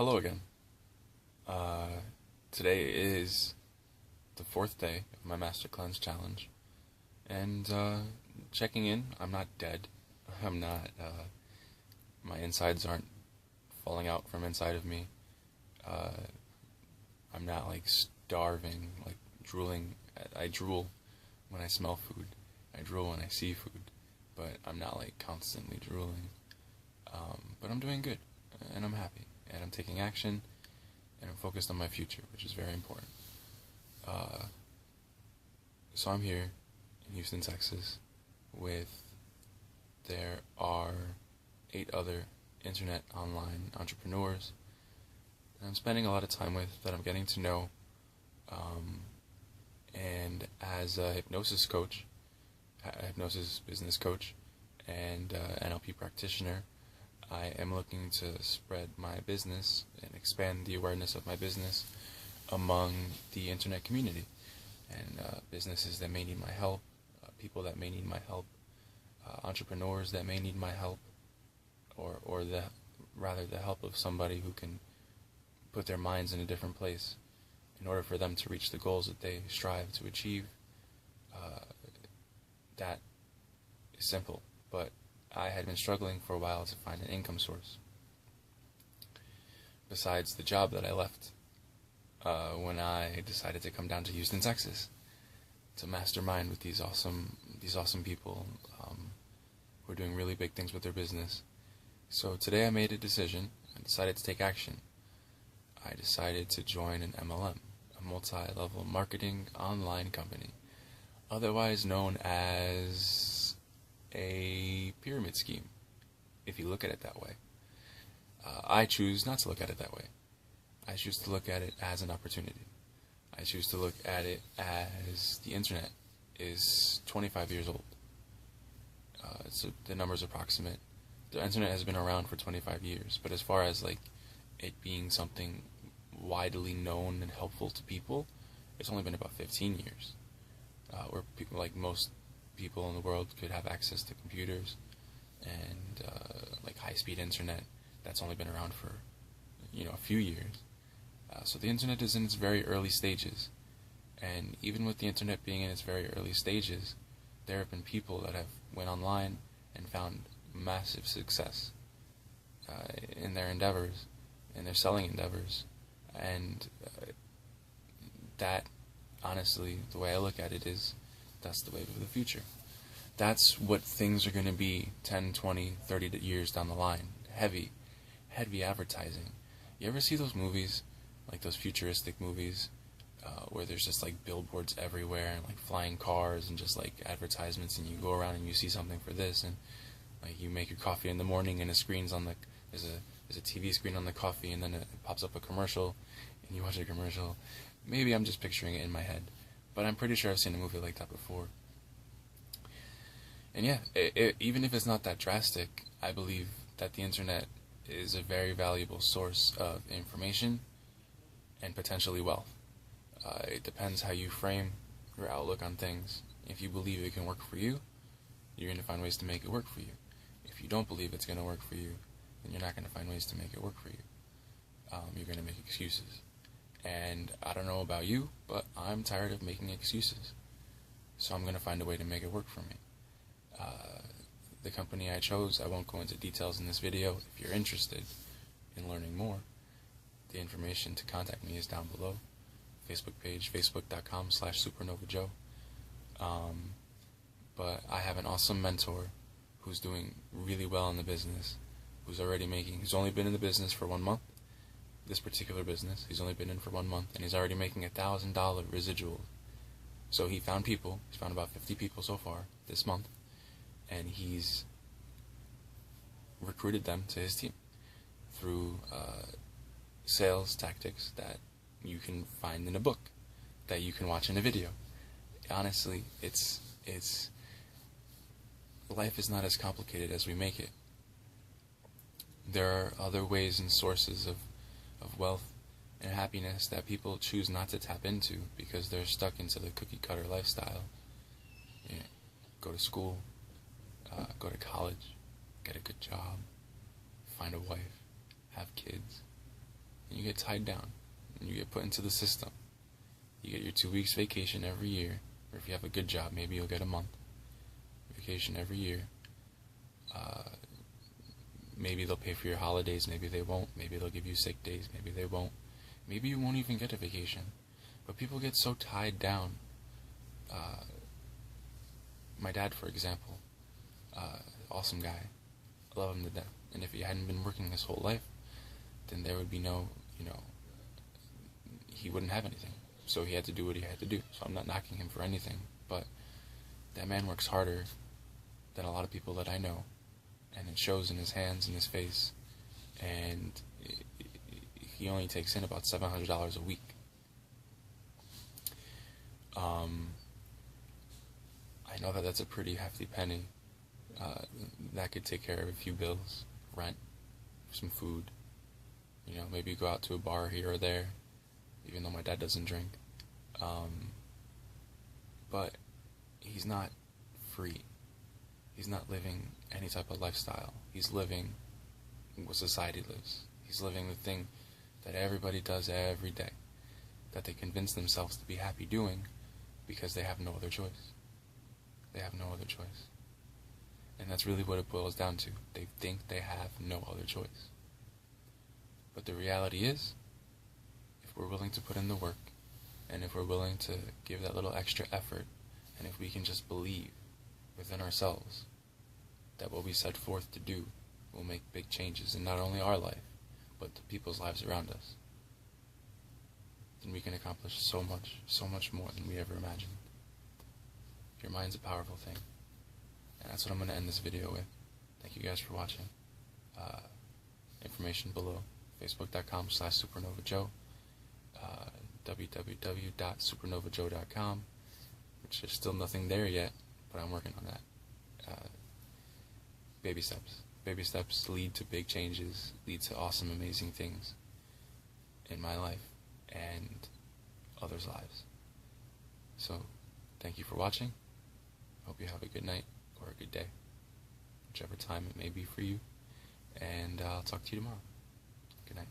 Hello again. Uh, Today is the fourth day of my Master Cleanse Challenge, and checking in. I'm not dead. I'm not. My insides aren't falling out from inside of me. Uh, I'm not like starving, like drooling. I drool when I smell food. I drool when I see food, but I'm not like constantly drooling. But I'm doing good, and I'm happy, and I'm taking action, and I'm focused on my future, which is very important. Uh, so I'm here in Houston, Texas, with there are 8 other internet online entrepreneurs that I'm spending a lot of time with, that I'm getting to know. And as a hypnosis coach, a hypnosis business coach, and NLP practitioner, I am looking to spread my business and expand the awareness of my business among the internet community, and businesses that may need my help, people that may need my help, entrepreneurs that may need my help, or the help of somebody who can put their minds in a different place in order for them to reach the goals that they strive to achieve. That is simple, but I had been struggling for a while to find an income source besides the job that I left when I decided to come down to Houston, Texas, to mastermind with these awesome people who are doing really big things with their business. So today I made a decision. I decided to take action. I decided to join an MLM, a multi-level marketing online company, otherwise known as a pyramid scheme, if you look at it that way. I choose not to look at it that way. I choose to look at it as an opportunity. I choose to look at it as the internet is 25 years old. So the number's approximate. The internet has been around for 25 years, but as far as like it being something widely known and helpful to people, it's only been about 15 years, where people, like most people in the world, could have access to computers and like high-speed internet. That's only been around for a few years. So the internet is in its very early stages, and even with the internet being in its very early stages, there have been people that have went online and found massive success in their endeavors, in their selling endeavors, and that, honestly, the way I look at it is, that's the wave of the future. That's what things are going to be 10, 20, 30 years down the line. Heavy advertising. You ever see those movies, like those futuristic movies, where there's just like billboards everywhere and like flying cars and just like advertisements, and you go around and you see something for this, and like you make your coffee in the morning and there's a TV screen on the coffee, and then it pops up a commercial and you watch a commercial. Maybe I'm just picturing it in my head, but I'm pretty sure I've seen a movie like that before. And yeah, even if it's not that drastic, I believe that the internet is a very valuable source of information and potentially wealth. It depends how you frame your outlook on things. If you believe it can work for you, you're going to find ways to make it work for you. If you don't believe it's going to work for you, then you're not going to find ways to make it work for you. You're going to make excuses. And I don't know about you, but I'm tired of making excuses. So I'm going to find a way to make it work for me. The company I chose, I won't go into details in this video. If you're interested in learning more, the information to contact me is down below. Facebook page, facebook.com/supernovajoe. But I have an awesome mentor who's doing really well in the business, who's only been in the business for 1 month. This particular business, he's only been in for 1 month, and he's already making $1,000 residual. So he's found about 50 people so far this month, and he's recruited them to his team through sales tactics that you can find in a book, that you can watch in a video. Honestly, it's life is not as complicated as we make it. There are other ways and sources of wealth and happiness that people choose not to tap into because they're stuck into the cookie-cutter lifestyle. Go to school, go to college, get a good job, find a wife, have kids, and you get tied down, and you get put into the system. You get your 2 weeks vacation every year, or if you have a good job, maybe you'll get a month vacation every year. Maybe they'll pay for your holidays, maybe they won't. Maybe they'll give you sick days, maybe they won't. Maybe you won't even get a vacation. But people get so tied down. My dad, for example, awesome guy. I love him to death. And if he hadn't been working his whole life, then there would be no, he wouldn't have anything. So he had to do what he had to do. So I'm not knocking him for anything. But that man works harder than a lot of people that I know. And it shows in his hands and his face. And he only takes in about $700 a week. I know that that's a pretty hefty penny. That could take care of a few bills, rent, some food. Maybe go out to a bar here or there, even though my dad doesn't drink. But he's not free. He's not living any type of lifestyle. He's living what society lives. He's living the thing that everybody does every day, that they convince themselves to be happy doing because they have no other choice. They have no other choice. And that's really what it boils down to. They think they have no other choice. But the reality is, if we're willing to put in the work, and if we're willing to give that little extra effort, and if we can just believe within ourselves that what we set forth to do will make big changes in not only our life, but the people's lives around us, then we can accomplish so much more than we ever imagined. Your mind's a powerful thing. And that's what I'm going to end this video with. Thank you guys for watching. Information below. Facebook.com/SupernovaJoe. www.supernovajoe.com, which there's still nothing there yet, but I'm working on that. Baby steps. Baby steps lead to big changes, lead to awesome, amazing things in my life and others' lives. So, thank you for watching. Hope you have a good night or a good day, whichever time it may be for you. And I'll talk to you tomorrow. Good night.